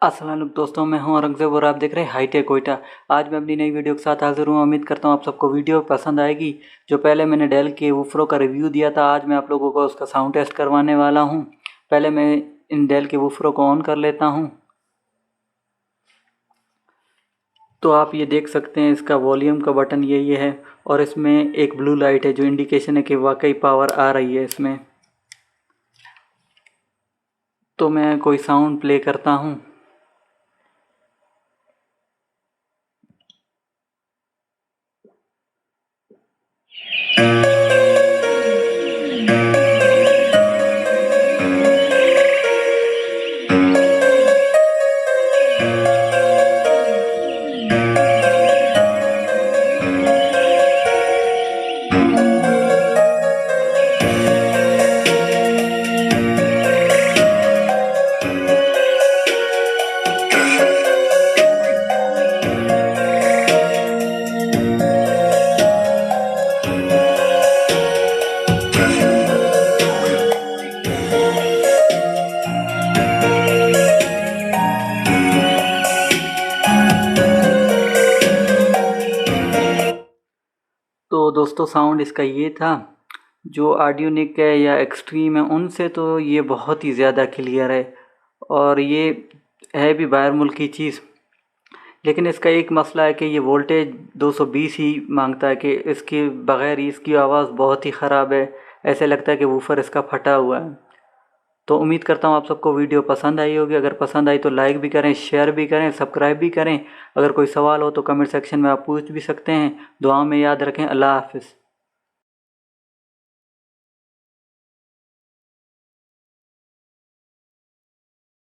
अस्सलाम वालेकुम दोस्तों, मैं हूं औरंगज़ेब और आप देख रहे हैं हाईटेक कोयटा। आज मैं अपनी नई वीडियो के साथ हाजिर हूं। उम्मीद करता हूं आप सबको वीडियो पसंद आएगी। जो पहले मैंने डेल के वूफरों का रिव्यू दिया था, आज मैं आप लोगों को उसका साउंड टेस्ट करवाने वाला हूं। पहले मैं इन डेल के वूफरों को ऑन कर लेता हूं। तो आप ये देख सकते हैं, इसका वॉल्यूम का बटन ये है और इसमें एक ब्लू लाइट है जो इंडिकेशन है कि वाकई पावर आ रही है इसमें। तो मैं कोई साउंड प्ले करता हूँ। तो दोस्तों, साउंड इसका ये था। जो ऑडियोनिक है या एक्सट्रीम है, उनसे तो ये बहुत ही ज़्यादा क्लियर है और ये है भी बाहर मुल्क की चीज़। लेकिन इसका एक मसला है कि ये वोल्टेज 220 ही मांगता है, कि इसके बग़ैर ही इसकी आवाज़ बहुत ही ख़राब है। ऐसे लगता है कि वूफ़र इसका फटा हुआ है। तो उम्मीद करता हूँ आप सबको वीडियो पसंद आई होगी। अगर पसंद आई तो लाइक भी करें, शेयर भी करें, सब्सक्राइब भी करें। अगर कोई सवाल हो तो कमेंट सेक्शन में आप पूछ भी सकते हैं। दुआ में याद रखें। अल्लाह हाफ़िज़।